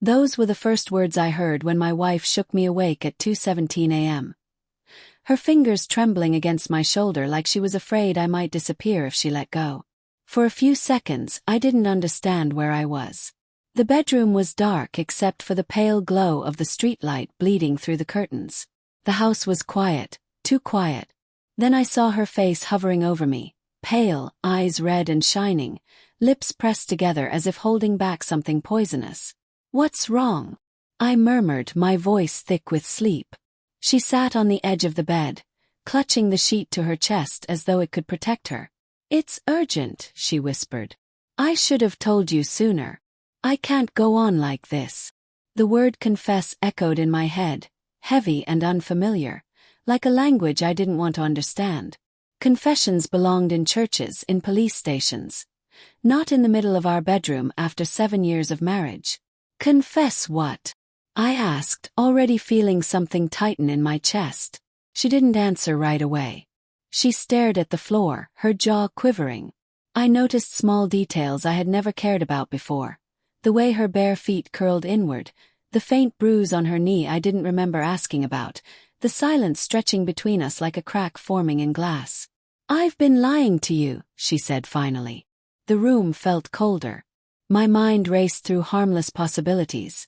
Those were the first words I heard when my wife shook me awake at 2:17 a.m. Her fingers trembling against my shoulder like she was afraid I might disappear if she let go. For a few seconds, I didn't understand where I was. The bedroom was dark except for the pale glow of the streetlight bleeding through the curtains. The house was quiet, too quiet. Then I saw her face hovering over me, pale, eyes red and shining, lips pressed together as if holding back something poisonous. "What's wrong?" I murmured, my voice thick with sleep. She sat on the edge of the bed, clutching the sheet to her chest as though it could protect her. "It's urgent," she whispered. "I should have told you sooner. I can't go on like this." The word confess echoed in my head, heavy and unfamiliar, like a language I didn't want to understand. Confessions belonged in churches, in police stations. Not in the middle of our bedroom after 7 years of marriage. "Confess what?" I asked, already feeling something tighten in my chest. She didn't answer right away. She stared at the floor, her jaw quivering. I noticed small details I had never cared about before. The way her bare feet curled inward, the faint bruise on her knee I didn't remember asking about, the silence stretching between us like a crack forming in glass. "I've been lying to you," she said finally. The room felt colder. My mind raced through harmless possibilities.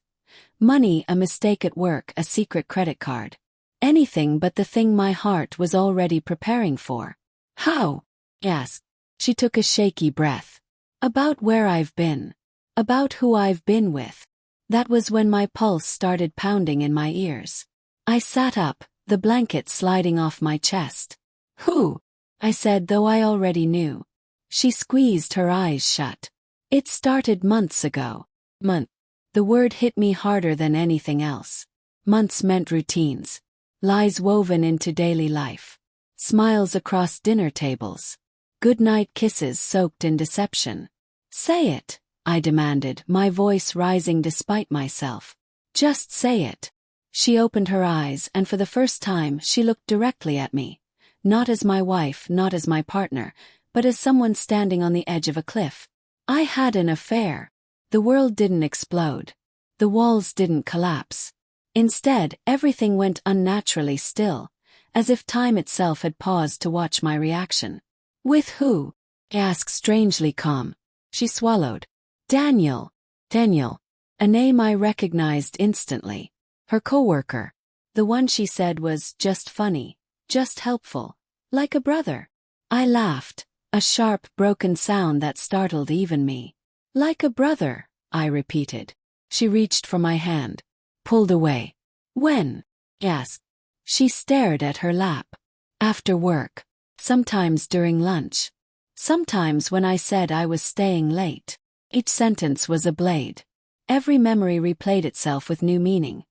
Money, a mistake at work, a secret credit card. Anything but the thing my heart was already preparing for. "How?" I asked. She took a shaky breath. "About where I've been. About who I've been with." That was when my pulse started pounding in my ears. I sat up, the blanket sliding off my chest. "Who?" I said, though I already knew. She squeezed her eyes shut. "It started months ago." Month. The word hit me harder than anything else. Months meant routines. Lies woven into daily life. Smiles across dinner tables. Goodnight kisses soaked in deception. "Say it," I demanded, my voice rising despite myself. "Just say it." She opened her eyes, and for the first time she looked directly at me. Not as my wife, not as my partner, but as someone standing on the edge of a cliff. I had an affair. The world didn't explode. The walls didn't collapse. Instead, everything went unnaturally still, as if time itself had paused to watch my reaction. "With who?" I asked, strangely calm. She swallowed. "Daniel." Daniel. A name I recognized instantly. Her coworker. The one she said was just funny, just helpful, like a brother. I laughed, a sharp, broken sound that startled even me. "Like a brother," I repeated. She reached for my hand. Pulled away. "When?" I asked. She stared at her lap. "After work. Sometimes during lunch. Sometimes when I said I was staying late." Each sentence was a blade. Every memory replayed itself with new meaning.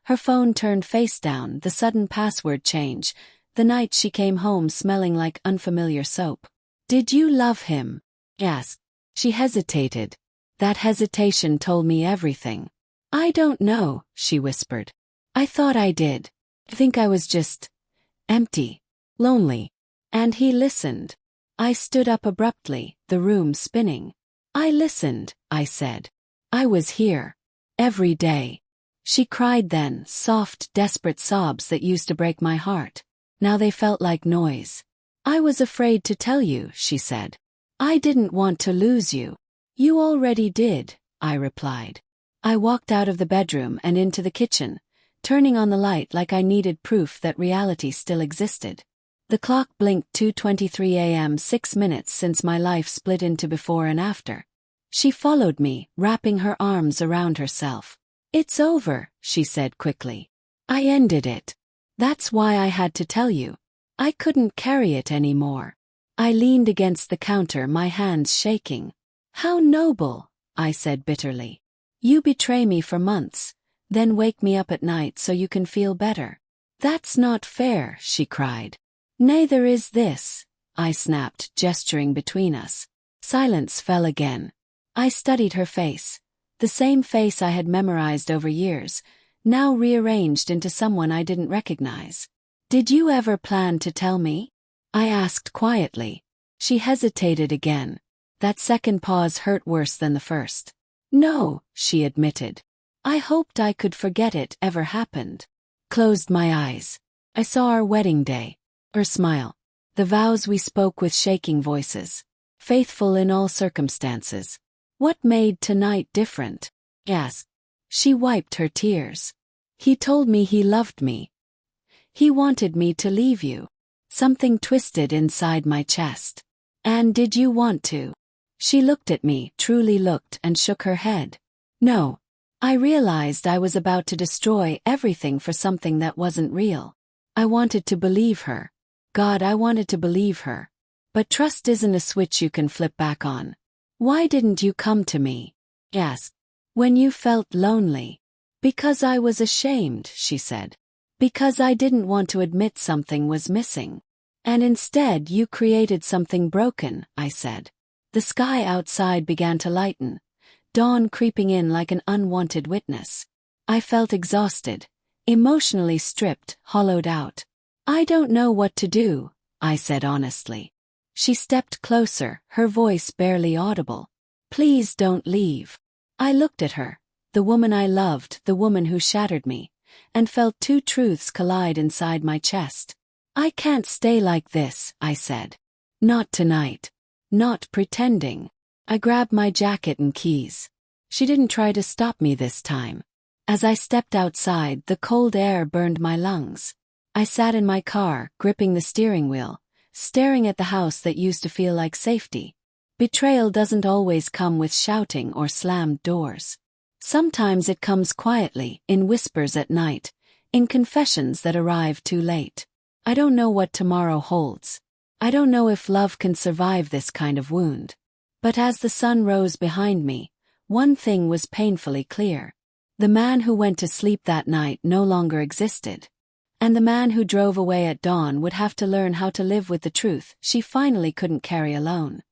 Her phone turned face down, the sudden password change, the night she came home smelling like unfamiliar soap. "Did you love him?" I asked. She hesitated. That hesitation told me everything. "I don't know," she whispered. "I thought I did. I think I was just empty, lonely." And he listened. I stood up abruptly, the room spinning. "I listened," I said. "I was here. Every day." She cried then, soft, desperate sobs that used to break my heart. Now they felt like noise. "I was afraid to tell you," she said. "I didn't want to lose you." "You already did," I replied. I walked out of the bedroom and into the kitchen, turning on the light like I needed proof that reality still existed. The clock blinked 2:23 a.m., 6 minutes since my life split into before and after. She followed me, wrapping her arms around herself. "It's over," she said quickly. "I ended it. That's why I had to tell you. I couldn't carry it anymore." I leaned against the counter, my hands shaking. "How noble," I said bitterly. "You betray me for months, then wake me up at night so you can feel better." "That's not fair," she cried. "Neither is this," I snapped, gesturing between us. Silence fell again. I studied her face. The same face I had memorized over years, now rearranged into someone I didn't recognize. "Did you ever plan to tell me?" I asked quietly. She hesitated again. That second pause hurt worse than the first. "No," she admitted. I hoped I could forget it ever happened. Closed my eyes. I saw our wedding day. Her smile. The vows we spoke with shaking voices. Faithful in all circumstances. What made tonight different? Asked. She wiped her tears. He told me he loved me. He wanted me to leave you. Something twisted inside my chest. And did you want to? She looked at me, truly looked, and shook her head. No. I realized I was about to destroy everything for something that wasn't real. I wanted to believe her. God, I wanted to believe her. But trust isn't a switch you can flip back on. Why didn't you come to me? Asked. When you felt lonely. Because I was ashamed, she said. Because I didn't want to admit something was missing. And instead you created something broken, I said. The sky outside began to lighten. Dawn creeping in like an unwanted witness. I felt exhausted, emotionally stripped, hollowed out. I don't know what to do, I said honestly. She stepped closer, her voice barely audible. Please don't leave. I looked at her, the woman I loved, the woman who shattered me, and felt two truths collide inside my chest. I can't stay like this, I said. Not tonight. Not pretending. I grabbed my jacket and keys. She didn't try to stop me this time. As I stepped outside, the cold air burned my lungs. I sat in my car, gripping the steering wheel, staring at the house that used to feel like safety. Betrayal doesn't always come with shouting or slammed doors. Sometimes it comes quietly, in whispers at night, in confessions that arrive too late. I don't know what tomorrow holds. I don't know if love can survive this kind of wound. But as the sun rose behind me, one thing was painfully clear. The man who went to sleep that night no longer existed. And the man who drove away at dawn would have to learn how to live with the truth she finally couldn't carry alone.